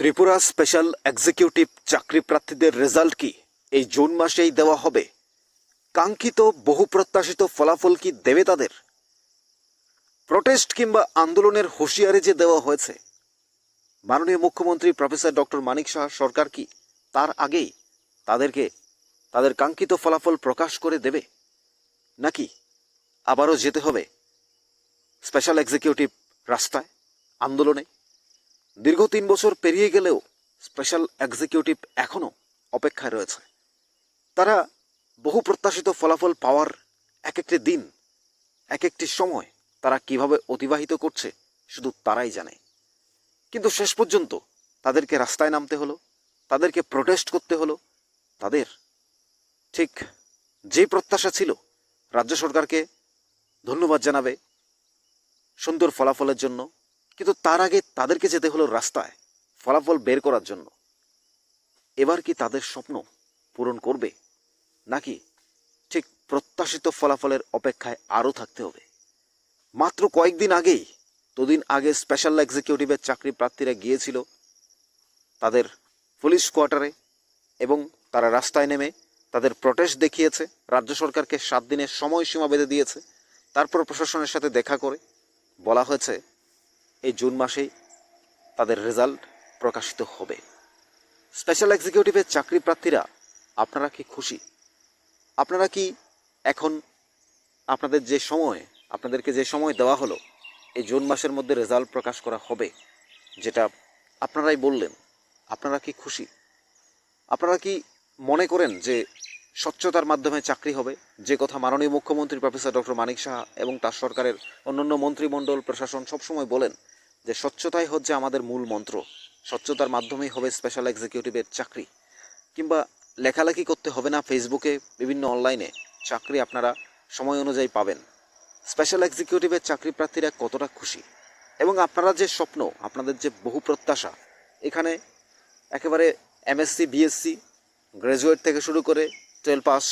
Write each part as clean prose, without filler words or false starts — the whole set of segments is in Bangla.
ত্রিপুরা স্পেশাল এক্সিকিউটিভ চাকরি প্রার্থীদের রেজাল্ট কি এই জুন মাসেই দেওয়া হবে? কাঙ্ক্ষিত বহু প্রত্যাশিত ফলাফল কি দেবে তাদের? প্রোটেস্ট কিংবা আন্দোলনের হুঁশিয়ারি যে দেওয়া হয়েছে, মাননীয় মুখ্যমন্ত্রী প্রফেসর ডক্টর মানিক সাহা সরকার কি তার আগেই তাদেরকে তাদের কাঙ্ক্ষিত ফলাফল প্রকাশ করে দেবে, নাকি আবারও যেতে হবে স্পেশাল এক্সিকিউটিভ রাস্তায় আন্দোলনে? দীর্ঘ 3 বছর পেরিয়ে গেলেও স্পেশাল এক্সিকিউটিভ এখনও অপেক্ষায় রয়েছে। তারা বহু প্রত্যাশিত ফলাফল পাওয়ার এক একটি দিন, এক একটি সময় তারা কিভাবে অতিবাহিত করছে শুধু তারাই জানে। কিন্তু শেষ পর্যন্ত তাদেরকে রাস্তায় নামতে হলো, তাদেরকে প্রোটেস্ট করতে হলো। তাদের ঠিক যে প্রত্যাশা ছিল রাজ্য সরকারকে ধন্যবাদ জানাবে সুন্দর ফলাফলের জন্য, কিন্তু তার আগে তাদেরকে যেতে হলো রাস্তায় ফলাফল বের করার জন্য। এবার কি তাদের স্বপ্ন পূরণ করবে, নাকি ঠিক প্রত্যাশিত ফলাফলের অপেক্ষায় আরও থাকতে হবে? মাত্র কয়েকদিন আগেই, দুদিন আগে স্পেশাল এক্সিকিউটিভের চাকরি প্রার্থীরা গিয়েছিল তাদের পুলিশ কোয়ার্টারে এবং তারা রাস্তায় নেমে তাদের প্রোটেস্ট দেখিয়েছে। রাজ্য সরকারকে 7 দিনের সময়সীমা বেঁধে দিয়েছে। তারপর প্রশাসনের সাথে দেখা করে বলা হয়েছে এই জুন মাসেই তাদের রেজাল্ট প্রকাশিত হবে। স্পেশাল এক্সিকিউটিভের চাকরি প্রার্থীরা আপনারা কি খুশি? আপনারা কি এখন আপনাদেরকে যে সময় দেওয়া হলো এই জুন মাসের মধ্যে রেজাল্ট প্রকাশ করা হবে, যেটা আপনারাই বললেন, আপনারা কি খুশি? আপনারা কি মনে করেন যে স্বচ্ছতার মাধ্যমে চাকরি হবে, যে কথা মাননীয় মুখ্যমন্ত্রী প্রফেসর ডক্টর মানিক সাহা এবং তার সরকারের অন্যান্য মন্ত্রিমণ্ডল প্রশাসন সবসময় বলেন যে স্বচ্ছতাই হচ্ছে আমাদের মূল মন্ত্র, স্বচ্ছতার মাধ্যমেই হবে স্পেশাল এক্সিকিউটিভের চাকরি, কিংবা লেখালেখি করতে হবে না ফেসবুকে, বিভিন্ন অনলাইনে চাকরি আপনারা সময় অনুযায়ী পাবেন? স্পেশাল এক্সিকিউটিভের চাকরি প্রার্থীরা কতটা খুশি? এবং আপনারা যে স্বপ্ন, আপনাদের যে বহু প্রত্যাশা, এখানে একেবারে এমএসসি, বিএসসি, গ্র্যাজুয়েট থেকে শুরু করে 12 পাস,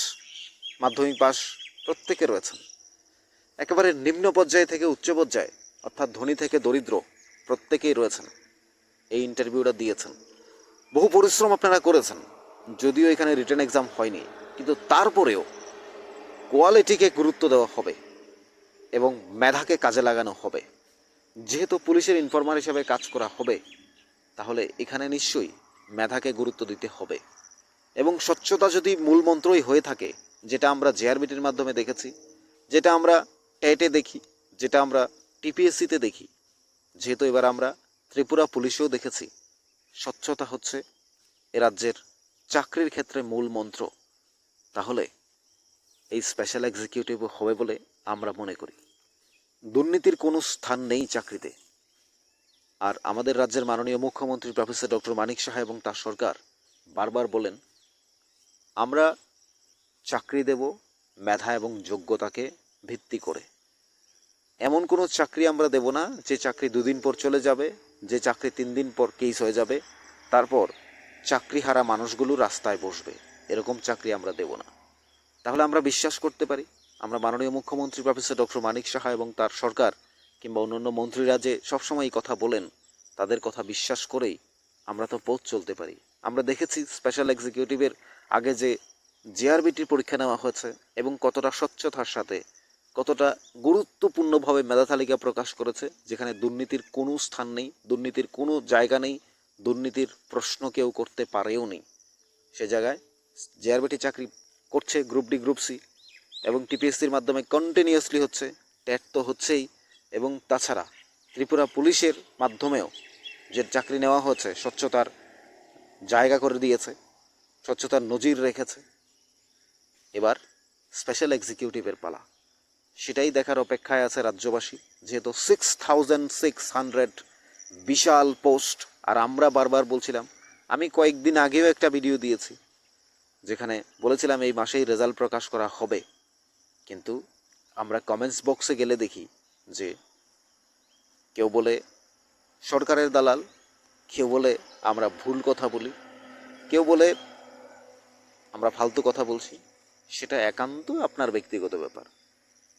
মাধ্যমিক পাস প্রত্যেকে রয়েছেন। একেবারে নিম্ন পর্যায়ে থেকে উচ্চ পর্যায়ে, অর্থাৎ ধনী থেকে দরিদ্র প্রত্যেকেই রয়েছেন। এই ইন্টারভিউটা দিয়েছেন, বহু পরিশ্রম আপনারা করেছেন। যদিও এখানে রিটেন এক্সাম হয়নি, কিন্তু তারপরেও কোয়ালিটিকে গুরুত্ব দেওয়া হবে এবং মেধাকে কাজে লাগানো হবে। যেহেতু পুলিশের ইনফর্মার হিসেবে কাজ করা হবে, তাহলে এখানে নিশ্চয়ই মেধাকে গুরুত্ব দিতে হবে। এবং স্বচ্ছতা যদি মূল মন্ত্রই হয়ে থাকে, যেটা আমরা জেআরবিটির মাধ্যমে দেখেছি, যেটা আমরা টেটে দেখি, যেটা আমরা টিপিএসসিতে দেখি, যেহেতু এবার আমরা ত্রিপুরা পুলিশেও দেখেছি, স্বচ্ছতা হচ্ছে এ রাজ্যের চাকরির ক্ষেত্রে মূল মন্ত্র, তাহলে এই স্পেশাল এক্সিকিউটিভ হবে বলে আমরা মনে করি। দুর্নীতির কোনো স্থান নেই চাকরিতে। আর আমাদের রাজ্যের মাননীয় মুখ্যমন্ত্রী প্রফেসর ডক্টর মানিক সাহা এবং তার সরকার বারবার বলেন, আমরা চাকরি দেব মেধা এবং যোগ্যতাকে ভিত্তি করে। এমন কোনো চাকরি আমরা দেব না যে চাকরি 2 দিন পর চলে যাবে, যে চাকরি 3 দিন পর কেস হয়ে যাবে, তারপর চাকরি হারা মানুষগুলো রাস্তায় বসবে। এরকম চাকরি আমরা দেব না। তাহলে আমরা বিশ্বাস করতে পারি, আমরা মাননীয় মুখ্যমন্ত্রী প্রফেসর ডক্টর মানিক সাহা এবং তার সরকার কিংবা অন্যান্য মন্ত্রীরা যে সবসময় এই কথা বলেন, তাদের কথা বিশ্বাস করেই আমরা তো পথ চলতে পারি। আমরা দেখেছি স্পেশাল এক্সিকিউটিভের আগে যে জেআরবিটির পরীক্ষা নেওয়া হয়েছে এবং কতটা স্বচ্ছতার সাথে, কতটা গুরুত্বপূর্ণভাবে মেধা তালিকা প্রকাশ করেছে, যেখানে দুর্নীতির কোনো স্থান নেই, দুর্নীতির কোনো জায়গা নেই, দুর্নীতির প্রশ্ন কেউ করতে পারেও নেই। সে জায়গায় জেআরবিটি চাকরি করছে গ্রুপ ডি, গ্রুপ সি এবং টিপিএসসির মাধ্যমে কন্টিনিউয়াসলি হচ্ছে, টেট তো হচ্ছেই, এবং তাছাড়া ত্রিপুরা পুলিশের মাধ্যমেও যে চাকরি নেওয়া হচ্ছে স্বচ্ছতার জায়গা করে দিয়েছে, স্বচ্ছতার নজির রেখেছে। এবার স্পেশাল এক্সিকিউটিভের পালা, সেটাই দেখার অপেক্ষায় আছে রাজ্যবাসী। যেহেতু 6600 বিশাল পোস্ট, আর আমরা বারবার বলছিলাম, আমি কয়েকদিন আগেও একটা ভিডিও দিয়েছি যেখানে বলেছিলাম এই মাসেই রেজাল্ট প্রকাশ করা হবে, কিন্তু আমরা কমেন্টস বক্সে গেলে দেখি যে কেউ বলে সরকারের দালাল, কেউ বলে আমরা ভুল কথা বলি, কেউ বলে আমরা ফালতু কথা বলছি। সেটা একান্ত আপনার ব্যক্তিগত ব্যাপার।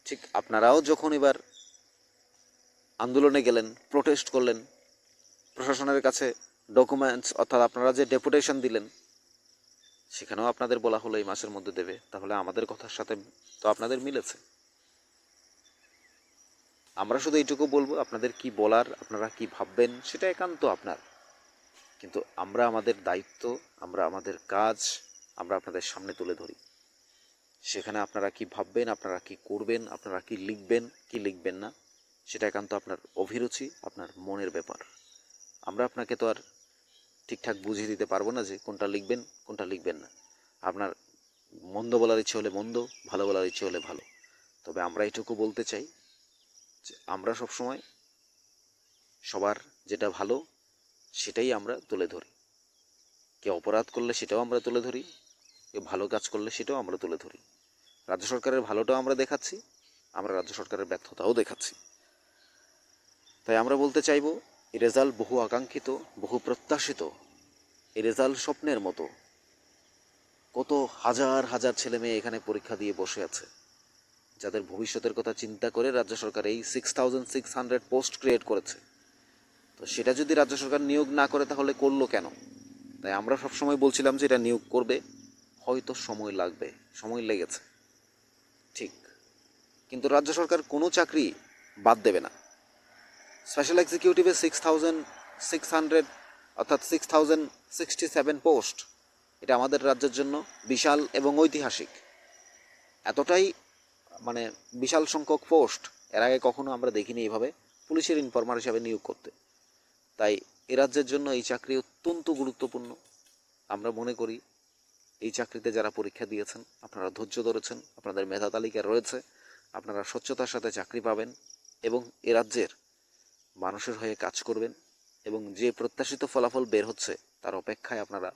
ঠিক আপনারাও যখন এবার আন্দোলনে গেলেন, প্রোটেস্ট করলেন, প্রশাসনের কাছে ডকুমেন্টস অর্থাৎ আপনারা যে ডেপুটেশন দিলেন সেখানেও আপনাদের বলা হলো এই মাসের মধ্যে দেবে, তাহলে আমাদের কথার সাথে তো আপনাদের মিলেছে। আমরা শুধু এইটুকু বলবো, আপনাদের কি বলার, আপনারা কি ভাববেন সেটা একান্ত আপনার, কিন্তু আমরা আমাদের দায়িত্ব, আমরা আমাদের কাজ আমরা আপনাদের সামনে তুলে ধরি। সেখানে আপনারা কি ভাববেন, আপনারা কি করবেন, আপনারা কি লিখবেন কি লিখবেন না, সেটা একান্ত আপনার অভিরুচি, আপনার মনের ব্যাপার। আমরা আপনাকে তো আর ঠিকঠাক বুঝিয়ে দিতে পারবো না যে কোনটা লিখবেন কোনটা লিখবেন না। আপনার মন্দ বলার ইচ্ছে হলে মন্দ, ভালো বলার ইচ্ছে হলে ভালো। তবে আমরা এইটুকু বলতে চাই যে আমরা সবসময় সবার যেটা ভালো সেটাই আমরা তুলে ধরি। কেউ অপরাধ করলে সেটাও আমরা তুলে ধরি, কেউ ভালো কাজ করলে সেটাও আমরা তুলে ধরি। রাজ্য সরকারের ভালোটাও আমরা দেখাচ্ছি, আমরা রাজ্য সরকারের ব্যর্থতাও দেখাচ্ছি। তাই আমরা বলতে চাইব, এই রেজাল্ট বহু আকাঙ্ক্ষিত, বহু প্রত্যাশিত। এই রেজাল্ট স্বপ্নের মতো। কত হাজার হাজার ছেলে মেয়ে এখানে পরীক্ষা দিয়ে বসে আছে, যাদের ভবিষ্যতের কথা চিন্তা করে রাজ্য সরকার এই 6600 পোস্ট ক্রিয়েট করেছে। তো সেটা যদি রাজ্য সরকার নিয়োগ না করে তাহলে করলো কেন? তাই আমরা সবসময় বলছিলাম যে এটা নিয়োগ করবে, হয়তো সময় লাগবে, সময় লেগেছে ঠিক, কিন্তু রাজ্য সরকার কোনো চাকরি বাদ দেবে না। স্পেশাল এক্সিকিউটিভে 6600 অর্থাৎ 6067 পোস্ট, এটা আমাদের রাজ্যের জন্য বিশাল এবং ঐতিহাসিক। এতটাই মানে বিশাল সংখ্যক পোস্ট এর আগে কখনো আমরা দেখিনি এইভাবে পুলিশের ইনফর্মার হিসাবে নিয়োগ করতে। তাই এ রাজ্যের জন্য এই চাকরি অত্যন্ত গুরুত্বপূর্ণ। আমরা মনে করি এই চাকরিতে যারা পরীক্ষা দিয়েছেন আপনারা ধৈর্য ধরেছেন, আপনাদের মেধা তালিকা রয়েছে, আপনারা স্বচ্ছতার সাথে চাকরি পাবেন এবং এ রাজ্যের মানুষের হয়ে কাজ করবেন, এবং যে প্রত্যাশিত ফলাফল বের হচ্ছে তার অপেক্ষায় আপনারা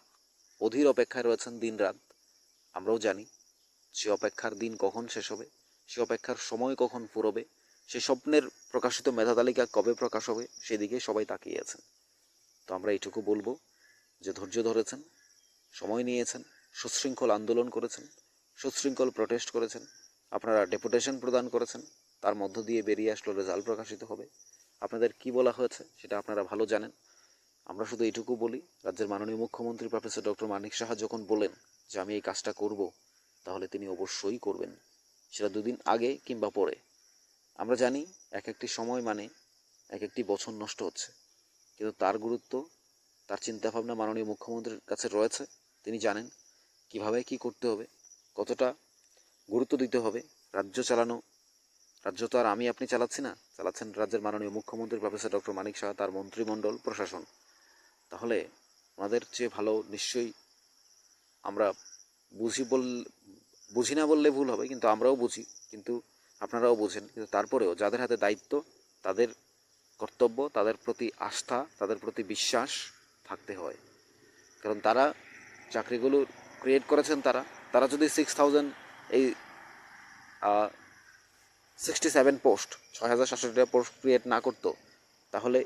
অধীর অপেক্ষায় রয়েছেন দিন রাত। আমরাও জানি সে অপেক্ষার দিন কখন শেষ হবে, সে অপেক্ষার সময় কখন ফুরবে, সে স্বপ্নের প্রকাশিত মেধা তালিকা কবে প্রকাশ হবে সেদিকে সবাই তাকিয়ে আছেন। তো আমরা এইটুকু বলবো যে ধৈর্য ধরেছেন, সময় নিয়েছেন, সুশৃঙ্খল আন্দোলন করেছেন, সুশৃঙ্খল প্রটেস্ট করেছেন, আপনারা ডেপুটেশন প্রদান করেছেন, তার মধ্য দিয়ে বেরিয়ে আসলো রেজাল্ট প্রকাশিত হবে। আপনাদের কি বলা হয়েছে সেটা আপনারা ভালো জানেন। আমরা শুধু এইটুকু বলি, রাজ্যের মাননীয় মুখ্যমন্ত্রী প্রফেসর ডক্টর মানিক সাহা যখন বলেন যে আমি এই কাজটা করব, তাহলে তিনি অবশ্যই করবেন, সেটা দুদিন আগে কিংবা পরে। আমরা জানি এক একটি সময় মানে এক একটি বছর নষ্ট হচ্ছে, কিন্তু তার গুরুত্ব, তার চিন্তাভাবনা মাননীয় মুখ্যমন্ত্রীর কাছে রয়েছে। তিনি জানেন কিভাবে কি করতে হবে, কতটা গুরুত্ব দিতে হবে। রাজ্য চালানো, রাজ্য তো আর আমি আপনি চালাচ্ছি না, চালাচ্ছেন রাজ্যের মাননীয় মুখ্যমন্ত্রী প্রফেসর ডক্টর মানিক সাহা, তার মন্ত্রিমণ্ডল, প্রশাসন। তাহলে ওনাদের চেয়ে ভালো নিশ্চয়ই আমরা বুঝি না বললে ভুল হবে, কিন্তু আমরাও বুঝি, কিন্তু আপনারাও বুঝেন, কিন্তু তারপরেও যাদের হাতে দায়িত্ব তাদের কর্তব্য, তাদের প্রতি আস্থা, তাদের প্রতি বিশ্বাস থাকতে হয়। কারণ তারা চাকরিগুলো ক্রিয়েট করেছেন, তারা তারা যদি 6000 এই 67 পোস্ট 6700 পোস্ট ক্রিয়েট না করতো, তাহলে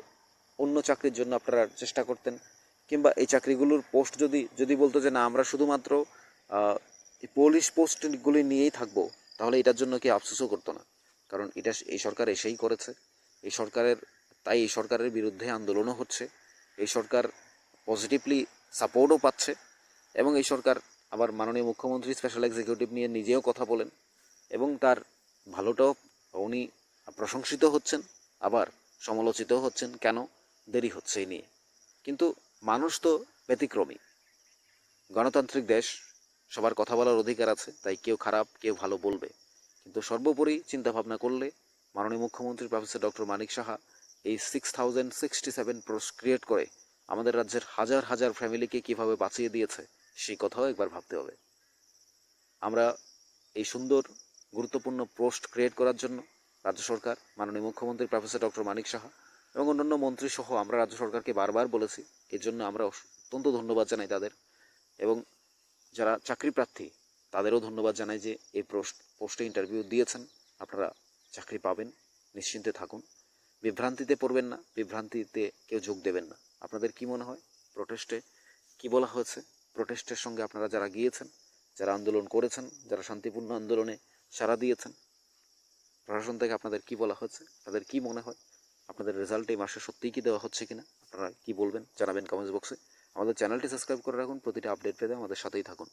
অন্য চাকরির জন্য আপনারা চেষ্টা করতেন, কিংবা এই চাকরিগুলোর পোস্ট যদি বলতো যে না আমরা শুধুমাত্র এই পুলিশ পোস্টগুলি নিয়েই থাকবো, তাহলে এটার জন্য কি আফসোসও করতো না। কারণ এটা এই সরকার এসেই করেছে, এই সরকারের, তাই এই সরকারের বিরুদ্ধে আন্দোলনও হচ্ছে, এই সরকার পজিটিভলি সাপোর্টও পাচ্ছে, এবং এই সরকার আবার মাননীয় মুখ্যমন্ত্রী স্পেশাল এক্সিকিউটিভ নিয়ে নিজেও কথা বলেন, এবং তার ভালোটাও উনি প্রশংসিত হচ্ছেন, আবার সমালোচিতও হচ্ছেন কেন দেরি হচ্ছে এই নিয়ে। কিন্তু মানুষ তো ব্যতিক্রমী, গণতান্ত্রিক দেশ, সবার কথা বলার অধিকার আছে, তাই কেউ খারাপ কেউ ভালো বলবে, কিন্তু সর্বোপরি চিন্তাভাবনা করলে মাননীয় মুখ্যমন্ত্রী প্রফেসর ডক্টর মানিক সাহা এই 6067 পোস্ট ক্রিয়েট করে আমাদের রাজ্যের হাজার হাজার ফ্যামিলিকে কিভাবে বাঁচিয়ে দিয়েছে সেই কথাও একবার ভাবতে হবে। আমরা এই সুন্দর গুরুত্বপূর্ণ পোস্ট ক্রিয়েট করার জন্য রাজ্য সরকার, মাননীয় মুখ্যমন্ত্রী প্রফেসর ডক্টর মানিক সাহা এবং অন্যান্য মন্ত্রী সহ আমরা রাজ্য সরকারকে বারবার বলেছি, এর জন্য আমরা অত্যন্ত ধন্যবাদ জানাই তাদের, এবং যারা চাকরি প্রার্থী তাদেরও ধন্যবাদ জানাই যে এই পোস্টে ইন্টারভিউ দিয়েছেন, আপনারা চাকরি পাবেন, নিশ্চিন্তে থাকুন, বিভ্রান্তিতে পড়বেন না, বিভ্রান্তিতে কেউ যোগ দেবেন না। আপনাদের কি মনে হয় প্রোটেস্টে কি বলা হয়েছে? প্রোটেস্টের সঙ্গে আপনারা যারা গিয়েছেন, যারা আন্দোলন করেছেন, যারা শান্তিপূর্ণ আন্দোলনে সাড়া দিয়েছেন, প্রশাসন থেকে আপনাদের কি বলা হয়েছে? আপনাদের কি মনে হয় আপনাদের রেজাল্ট এই মাসে সত্যিই কি দেওয়া হচ্ছে কিনা? আপনারা কি বলবেন জানাবেন কমেন্টস বক্সে। আমাদের চ্যানেলটি সাবস্ক্রাইব করে রাখুন, প্রতিটা আপডেট পেতে আমাদের সাথেই থাকুন।